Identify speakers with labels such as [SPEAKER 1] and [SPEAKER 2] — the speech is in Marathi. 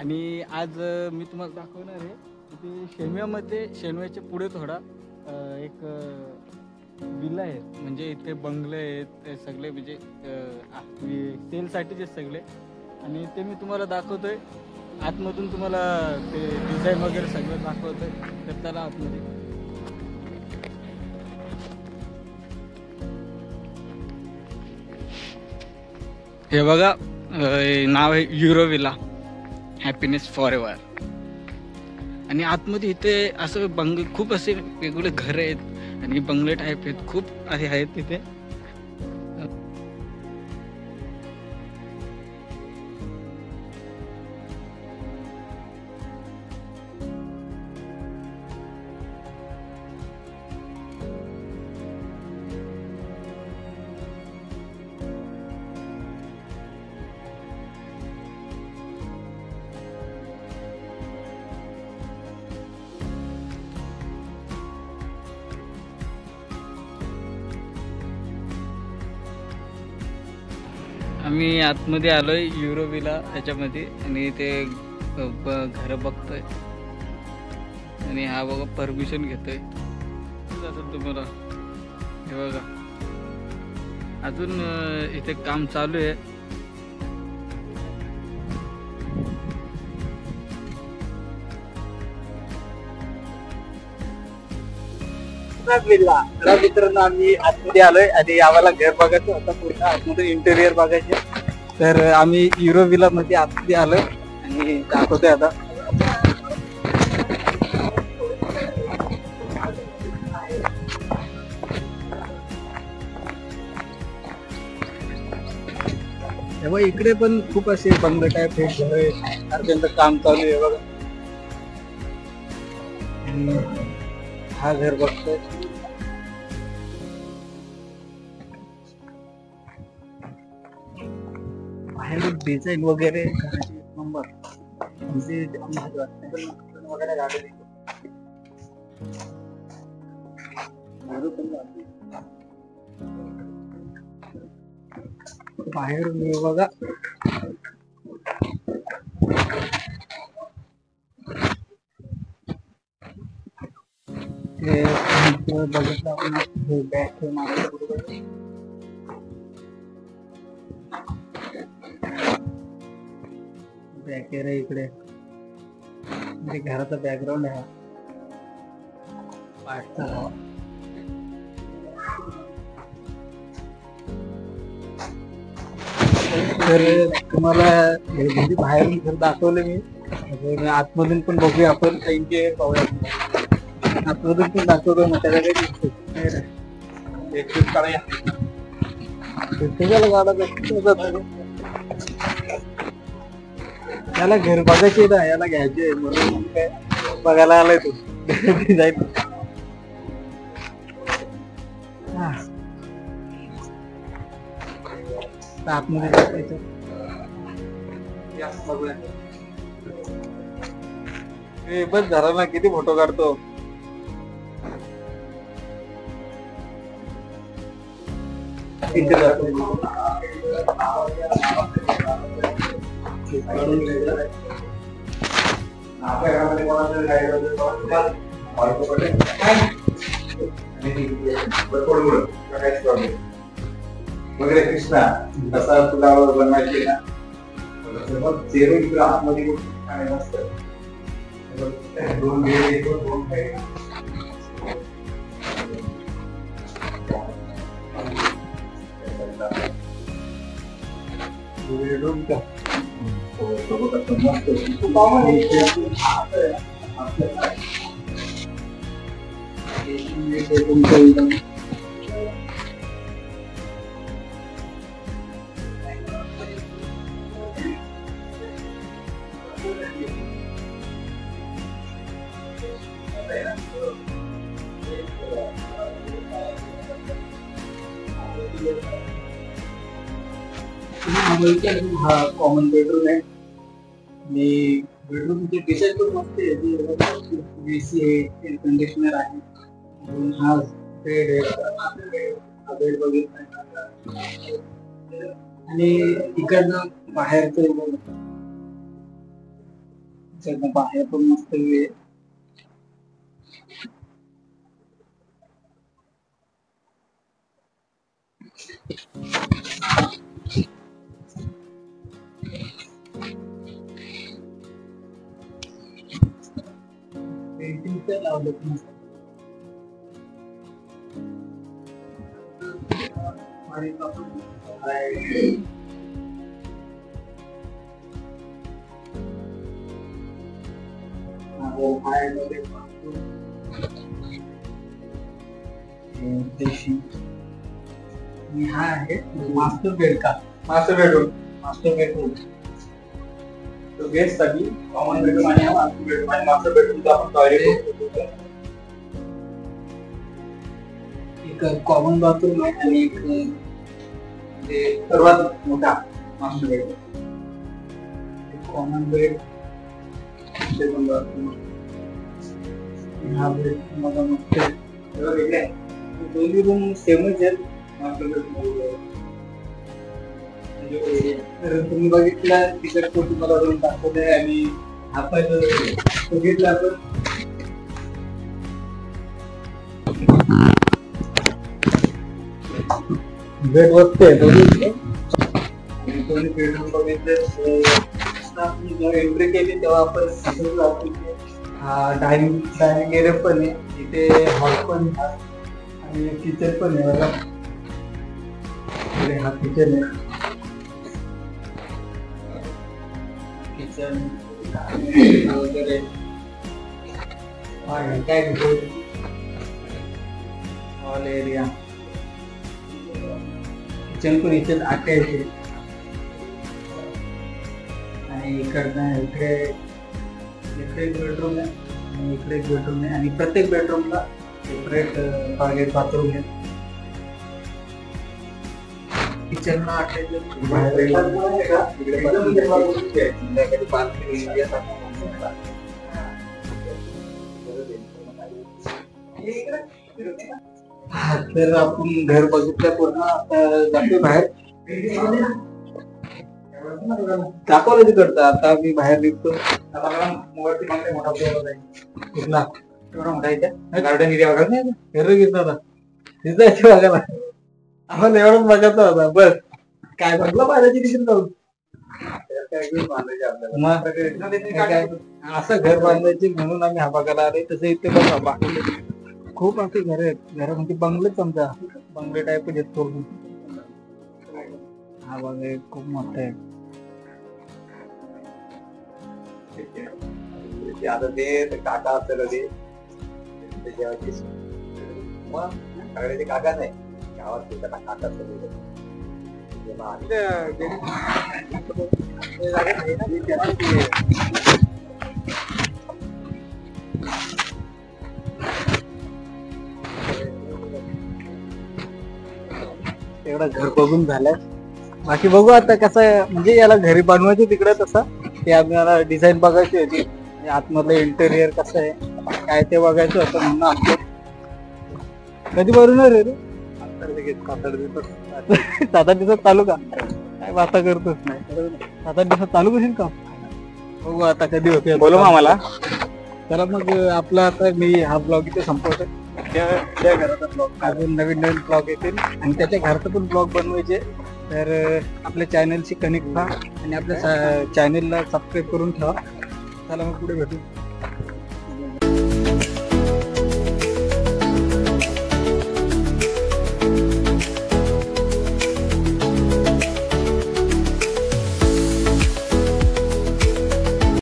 [SPEAKER 1] आणि आज मी तुम्हाला दाखवणार आहे की शेनव्यामध्ये शेनव्याच्या पुढे थोडा एक विला आहे, म्हणजे इथे बंगले आहेत ते सगळे, म्हणजे सेलसाठीचे सगळे. आणि ते मी तुम्हाला दाखवतोय आतमधून, तुम्हाला ते डिझाईन वगैरे सगळं दाखवतोय. तर चला आतमध्ये. हे बघा, नाव आहे euro villa, happiness for ever. आणि आतमध्ये इथे असं खूप असे वेगवेगळे घर आहेत आणि बंगले टाईप आहेत, खूप असे आहेत तिथे. आम्ही आतमध्ये आलोय युरो विला ह्याच्यामध्ये, आणि ते घर बघतोय. आणि हा बघा परमिशन घेतोय असेल तुम्हाला. हे बघा अजून इथे काम चालू आहे.
[SPEAKER 2] मित्रांनो, आम्ही आतमध्ये आलोय आणि आम्हाला घर बघायचं होतं, पूर्ण आतमध्ये इंटेरियर बघायचे. तर आम्ही युरो विला मध्ये आतमध्ये आलोय आणि दाखवतोय आता. तेव्हा इकडे पण खूप असे बंगले टाईप हे घर आहे, त्यांचं काम चालू आहे बघा. हा घर बघतोय. बाहेर डिझाईन वगैरे नंबर वगैरे गाडी बाहेर बघा. बघितलं आपण बॅक बॅकेर आहे इकडे, म्हणजे घराचा बॅकग्राऊंड आहे. तर तुम्हाला म्हणजे बाहेरून घर दाखवलं मी, आतमधून पण बघूया आपण, इंटेरियर पाहूया. आतमधून पण दाखवतो मग त्याला त्याला घर बघायचे ना, याला घ्यायचे म्हणून काय बघायला आलाय तू डिझाईन. आतमध्ये बस झाला ना, किती फोटो काढतो. वगैरे कृष्णा कसा तुला बनवायचे ना, मग जेरो इकडे आतमध्ये मस्त दोन दोन हा कॉमन बेडरूम आहे. आणि बेडरूमचे डिझाईन पण मस्त आहे. एसी आहे, एअर कंडिशनर आहे. हा बेड आहे, बेड बघितला. आणि इकडनं बाहेरचं बाहेर पण मस्त व्ह्यू आहे. पेंटिंग लावलं मस्त. हा आहे मास्टर बेड का मास्टर बेडरूम तो गेस्ट साठी कॉमन बेडरूम आणि हा मास्टर बेडरूम आणि मास्टर बेडरूम आपण टॉयलेट एक कॉमन बाथरूम आहे आणि एक सर्वात मोठा मास्टर बेडरूम. कॉमन बेड हा बेड मला मस्त आहे. दोन्ही रूम सेमच आहेत. तुम्ही बघितला तिकडे तुम्हाला रूम दाखवलंय आणि आपण बघितलं आपण बेड वरती दोन्ही बेडरूम बघितले. एंट्री केली तेव्हा आपण डायनिंग एरिया पण आहे, इथे हॉल पण आणि किचन पण आहे बघा. हा किचन आहे. किचन वगैरे काय हॉल एरिया. किचन पण इथे अटॅच आणि इकडनं इकडे एक बेडरूम आहे आणि इकडे एक बेडरूम आहे आणि प्रत्येक बेडरूमला सेपरेट टॉयलेट बाथरूम आहे. किचनला अटॅच तर आपण घर बघितलं पूर्ण. आता जातोय बाहेर. दाखवलं तिकडचं. आता मी बाहेर निघतो. मोठा कुठला एवढा मोठा इथे गार्डन एरिया बघायला नाही घर घेतलं होता तिथं बघायला. आम्हाला एवढंच बघायचं होता बस. काय बघलं पाहिजे तिकडे जाऊन. असं घर बांधायचे म्हणून आम्ही हा बघायला आलोय. तसं इथे बघा बाकी खूप असे घर आहेत. घर म्हणजे बंगलेच आमचा बंगले टाईप आहेत पूर्ण. हा बघा खूप मोठा आहे. आता ते काका असतं ते मग सगळ्याचे काका नाही गावात त्याला काका एवढं घर बघून झालंय. बाकी बघू आता कसं म्हणजे याला घरी बनवायची तिकडे तसं ते आपल्याला डिझाईन बघायची होती. आतमधलं इंटेरियर कसं आहे काय ते बघायचं होतं म्हणून आपलं. कधी बनवणार रे? 7-8 दिवसात चालू का? काय वाता करतोच नाही. 7-8 दिवसात चालू कशील का? बघू आता कधी होते. बोलू आम्हाला. चला मग आपला आता मी हा ब्लॉग इथे संपवतो. त्या घराचा ब्लॉग अजून नवीन ब्लॉग येतील आणि त्याच्या घरचं पण ब्लॉग बनवायचे. तर आपल्या चॅनलशी कनेक्ट व्हा आणि आपल्या चॅनलला सबस्क्राईब करून ठेवा. चला मग पुढे भेटू.